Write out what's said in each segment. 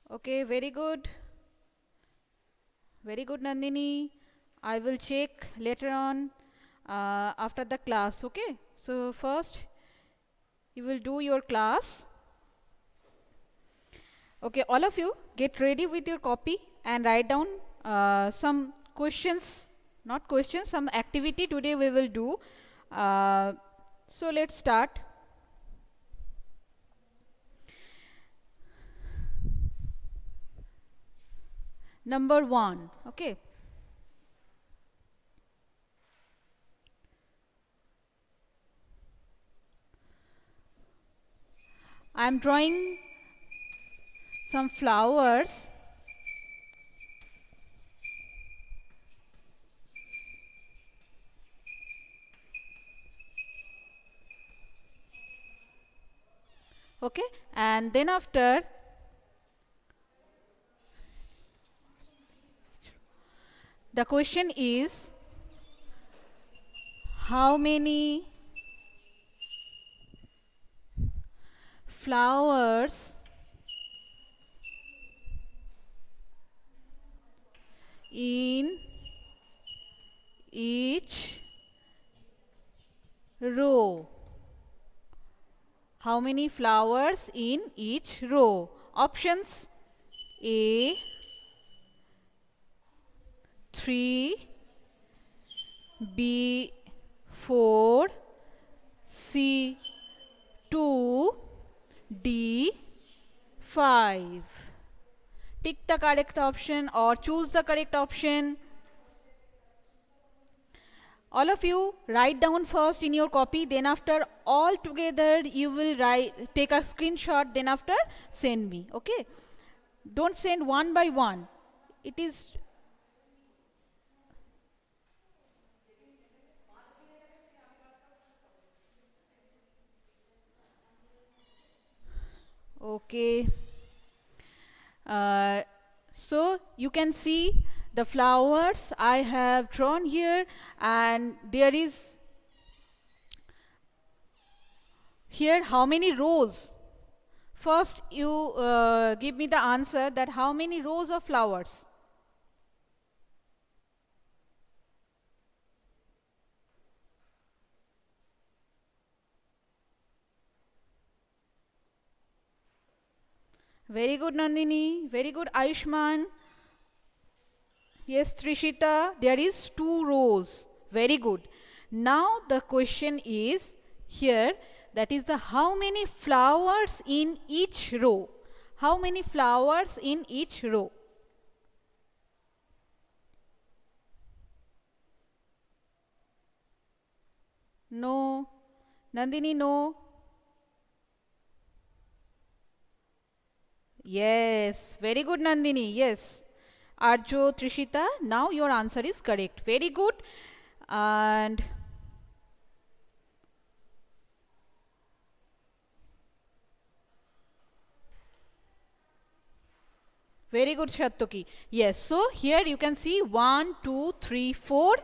Okay, very good. Very good, Nandini. I will check later on after the class. Okay. So, first you will do your class. Okay, all of you get ready with your copy and write down some questions, not questions, some activity today we will do. So, let's start. Number one. Okay. I am drawing some flowers. Okay, and then after the question is how many flowers in each row? How many flowers in each row? Options: A 3, B 4, C 2, D 5. Tick the correct option or choose the correct option. All of you write down first in your copy, then after all together you will take a screenshot, then after send me. Okay, don't send one by one. It is okay. uh, so you can see the flowers I have drawn here, and there is here how many rows. First you give me the answer that how many rows of flowers. Very good, Nandini. Very good, Ayushman. Yes, Trishita, there is 2 rows. Very good. Now the question is here, that is the how many flowers in each row? How many flowers in each row? No. Nandini, no. Yes, very good, Nandini. Yes. Arjo, Trishita, now your answer is correct. Very good. And very good, Shattoki. Yes, so here you can see 1, 2, 3, 4.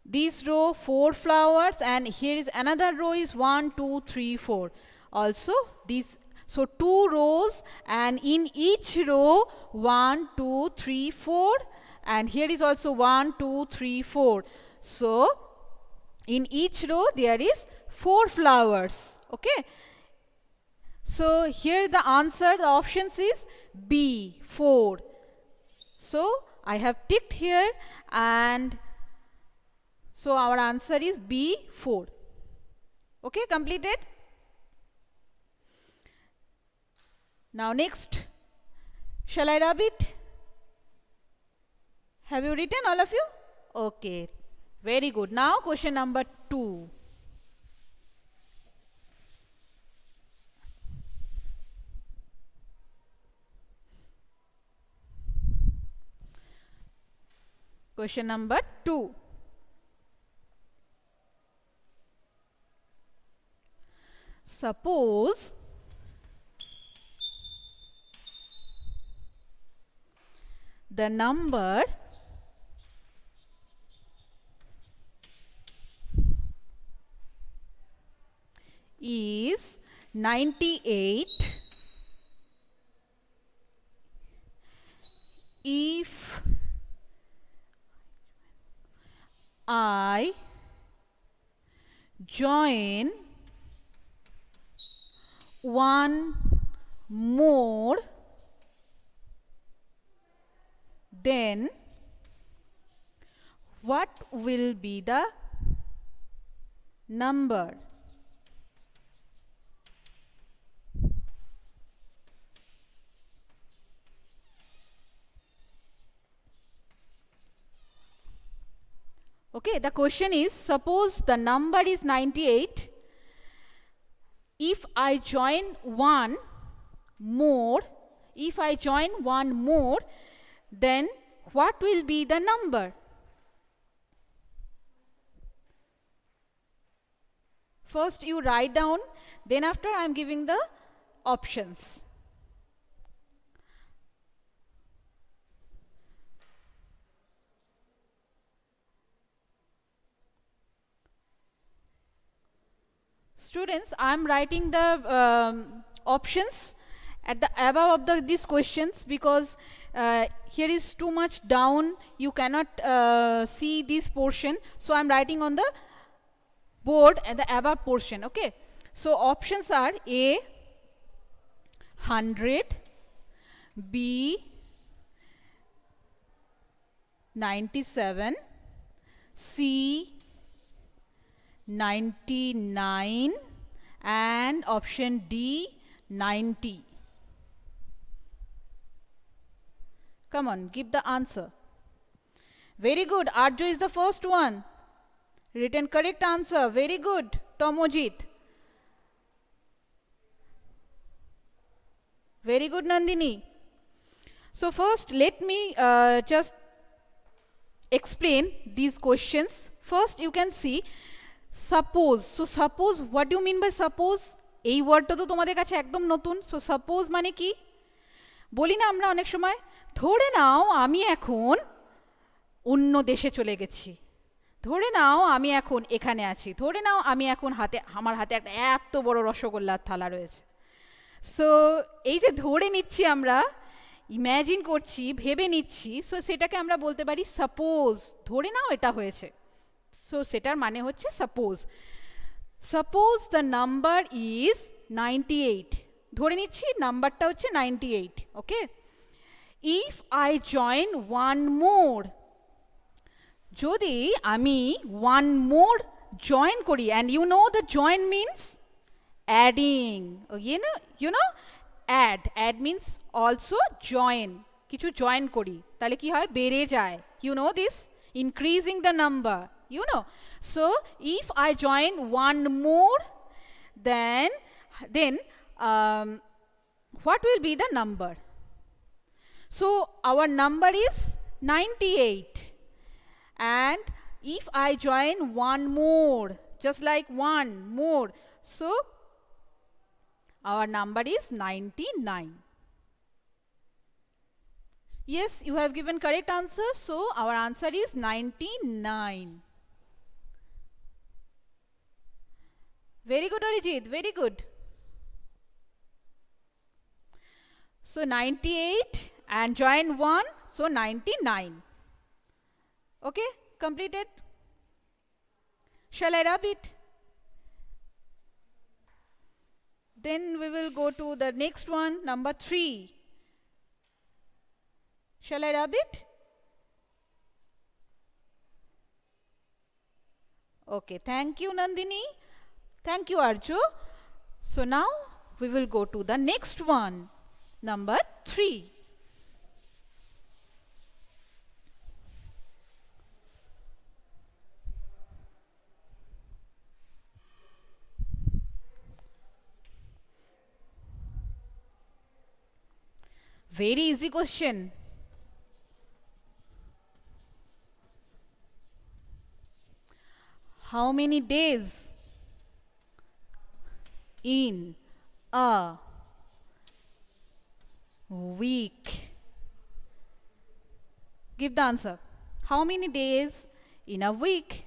This row 4 flowers, and here is another row is 1, 2, 3, 4. Also these, so 2 rows, and in each row 1, 2, 3, 4, and here is also 1, 2, 3, 4. So in each row there is 4 flowers. Okay. So here the answer, the options is B 4. So I have ticked here, and so our answer is B 4. Okay, completed. Now next, shall I rub it? Have you written, all of you? Okay, very good. Now question number 2. Question number 2. Suppose the number is 98 if I join one more, then what will be the number? Okay, the question is, suppose the number is 98. If I join one more, then what will be the number? First you write down, then after I am giving the options. Students, I am writing the options at the above of these questions, because here is too much down, you cannot see this portion, so I am writing on the board at the above portion. Okay, so options are A 100, B 97, C 99, and option D 90. Come on, give the answer. Very good. Arjo is the first one. Written correct answer. Very good. Tomojit. Very good, Nandini. So first, let me just explain these questions. First, you can see suppose. So suppose, what do you mean by suppose? এই ওয়ার্ডটা তো তোমাদের কাছে একদম নতুন। So suppose মানে কি? বলি না আমরা অনেক সময়, ধরে নাও আমি এখন অন্য দেশে চলে গেছি, ধরে নাও আমি এখন এখানে আছি, ধরে নাও আমি এখন আমার হাতে একটা এত বড় রসগোল্লার থালা রয়েছে। সো এই যে ধরে নিচ্ছি আমরা, ইম্যাজিন করছি, ভেবে নিচ্ছি, সো সেটাকে আমরা বলতে পারি সাপোজ। ধরে নাও এটা হয়েছে, সো সেটার মানে হচ্ছে suppose. Suppose the number is 98, ধরে নিচ্ছি নাম্বারটা হচ্ছে 98। Okay, if I join one more, যদি আমি ওয়ান মোর জয়েন করি, and you know the join means adding, you know add means also join, কিছু জয়েন করি তাহলে কি হয়, বেড়ে যায়। you know this, increasing the number, you know. So if I join one more, then what will be the number? So our number is 98, and if I join one more, just like one more, so our number is 99. Yes, you have given correct answer, so our answer is 99. Very good, Arijit, very good. So 98 and join 1, so 99. Okay, completed. Shall I rub it? Then we will go to the next one, number 3. Shall I rub it? Okay, thank you, Nandini. Thank you, Arju. So now we will go to the next one, number 3. Very easy question. How many days in a week? Give the answer. How many days in a week?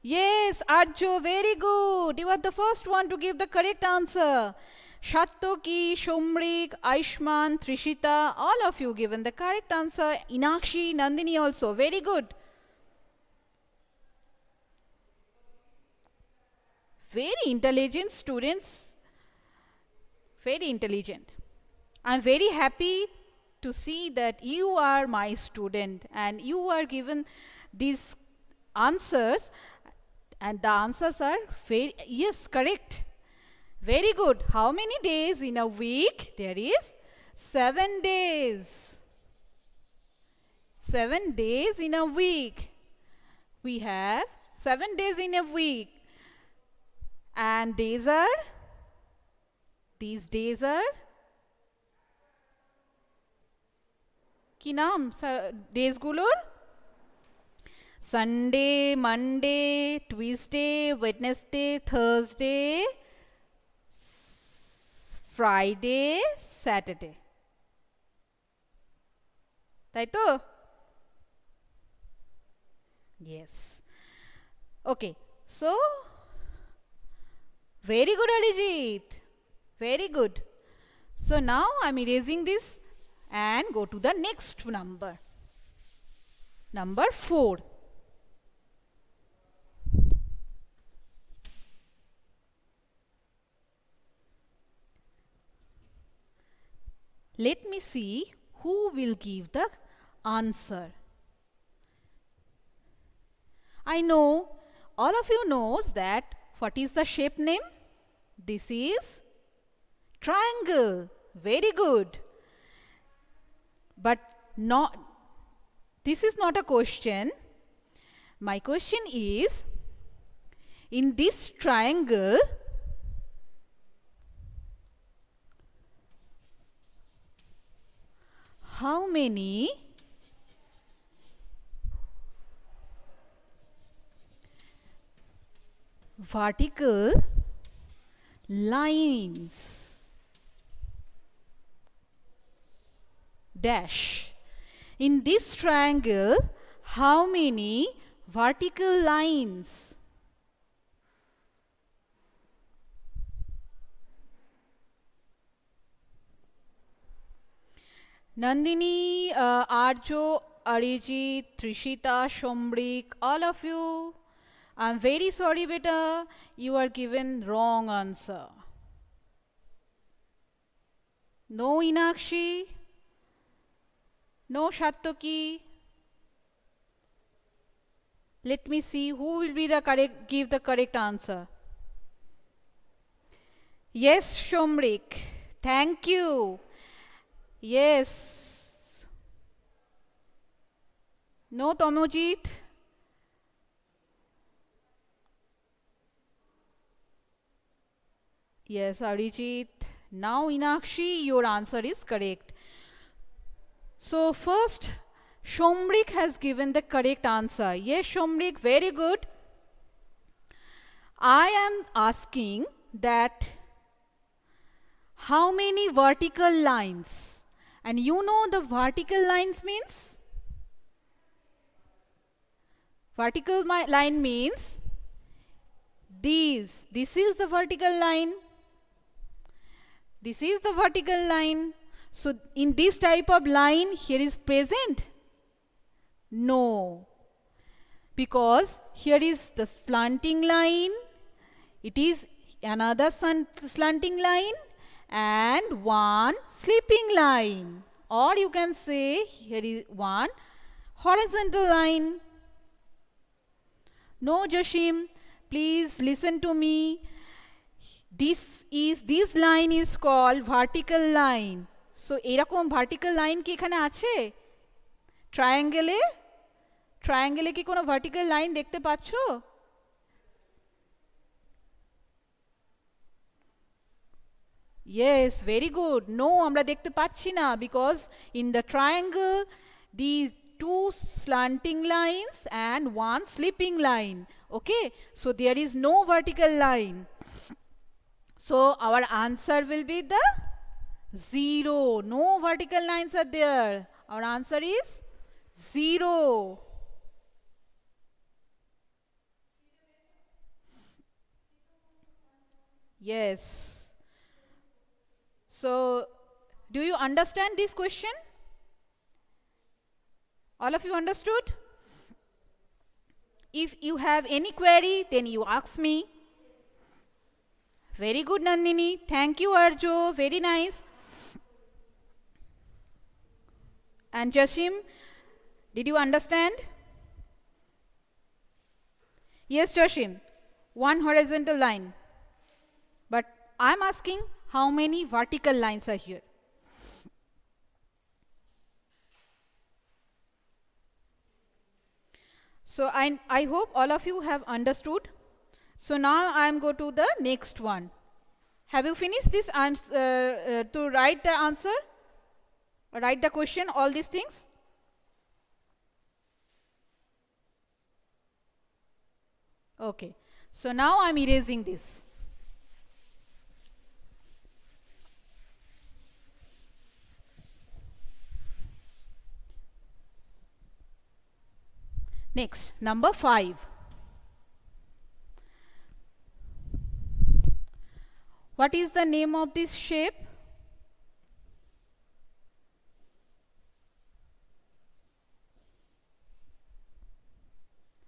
Yes, Arjo, very good. You are the first one to give the correct answer. Shattoki, Shumrik, Aishman, Trishita, all of you given the correct answer. Inakshi, Nandini also. Very good. Very intelligent students. Very intelligent. I'm very happy to see that you are my student and you are given these answers, and the answers are very, yes, correct. Very good. How many days in a week? There is 7 days. 7 days in a week. We have 7 days in a week. And these days are কি নাম ডেজগুলোর? Sunday, Monday, Tuesday, Wednesday, Thursday, Friday, Saturday, তাই তো? Yes. Okay. So, very good, Arijit. Very good. So now I'm erasing this and go to the next number. Number 4. Let me see who will give the answer. I know all of you knows that what is the shape name? This is triangle. Very good. But not, this is not a question. My question is, in this triangle, how many vertical lines dash? In this triangle, how many vertical lines? Nandini, Arjo, Arijit, Trishita, Shomrik, all of you, I'm very sorry, beta, you are given wrong answer. No Inakshi, no Shattoki. Let me see who will be the correct, give the correct answer. Yes, Shomrik. Thank you. Yes. No Tomojit. Yes, Arijit. Now Inakshi, your answer is correct. So first, Shomrik has given the correct answer. Yes, Shomrik, very good. I am asking that how many vertical lines? And you know the vertical lines means? Vertical line means these. This is the vertical line. This is the vertical line. So in this type of line, here is present? No. Because here is the slanting line. It is another slanting line and one sleeping line. Or you can say here is one horizontal line. No, Joshim, please listen to me. This line is called vertical line. So এরকম vertical line কি এখানে আছে? ট্রায়াঙ্গেলে কি কোনো vertical line দেখতে পাচ্ছো? Yes, very good. No, আমরা দেখতে পাচ্ছি না, because in the triangle these two slanting lines and one sleeping line. Okay, so there is no vertical line. So our answer will be the 0. No vertical lines are there. Our answer is 0. Yes. So, do you understand this question? All of you understood? If you have any query, then you ask me. Very good, Nandini. Thank you, Arjo. Very nice. And Jashim, did you understand? Yes, Jashim. One horizontal line. But I'm asking how many vertical lines are here? So I hope all of you have understood. So now I am go to the next one. Have you finished this answer to write the answer? Write the question, all these things? Okay. So now I am erasing this. Next, number 5. What is the name of this shape?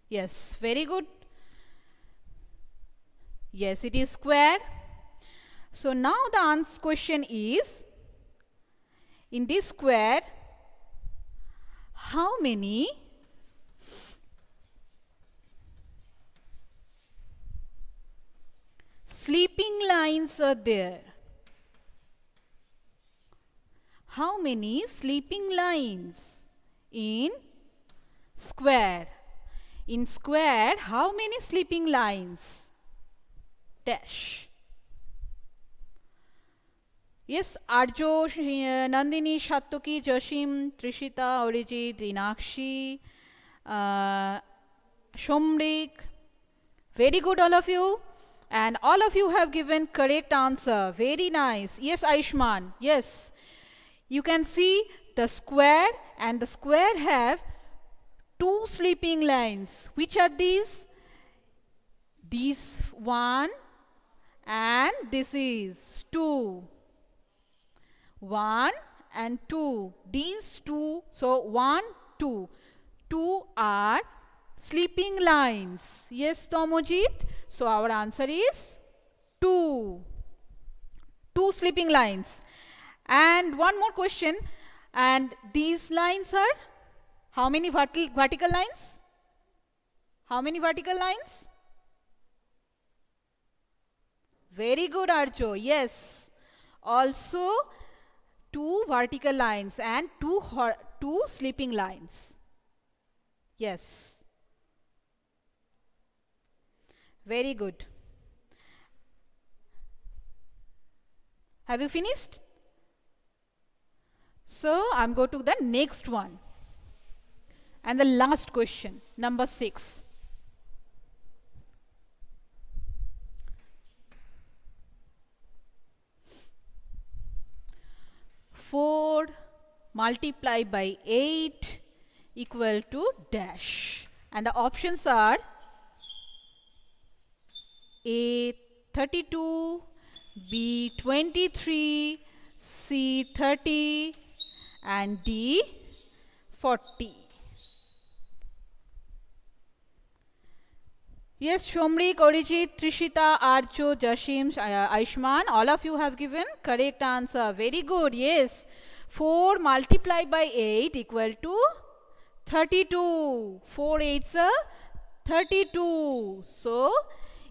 Yes, very good. Yes, it is square. So now the answer question is, in this square, how many sleeping lines are there? How many sleeping lines in square? In square, how many sleeping lines? Dash. Yes, Arjo, Nandini, Shattuki, Jashim, Trishita, Orijit, Dinakshi, Shomrik. Very good, all of you. And all of you have given correct answer. Very nice. Yes, Aishman. Yes. You can see the square, and the square have 2 sleeping lines. Which are these? These 1 and this is 2. 1 and 2. These 2, so 1, 2. 2 are sleeping lines. Yes, Tomojit. So our answer is 2. 2 sleeping lines. And one more question. And these lines are how many vertical lines? How many vertical lines? Very good, Arjo. Yes. Also 2 vertical lines and 2 sleeping lines. Yes. Very good. Have you finished? So I'm going to the next one. And the last question, number 6. Four multiplied by 8 equal to dash. And the options are A 32, B 23, C 30 and D 40. Yes, Shomrik, Orijit, Trishita, Arjo, Jashim, Aishman, all of you have given correct answer. Very good, yes. 4 multiplied by 8 equal to 32. 4 8s are 32. So,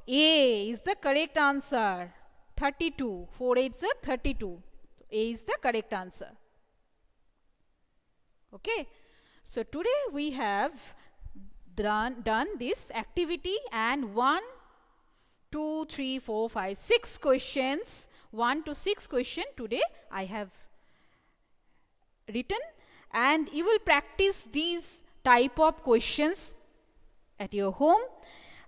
A is the correct answer. 32. 4 8s are 32. So, A is the correct answer. Okay. So, today we have done this activity, and 1, 2, 3, 4, 5, 6 questions. 1 to 6 questions today I have written, and you will practice these type of questions at your home.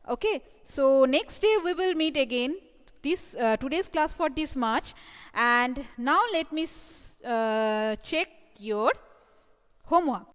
Okay, so next day we will meet again. This today's class for this much, and now let me check your homework.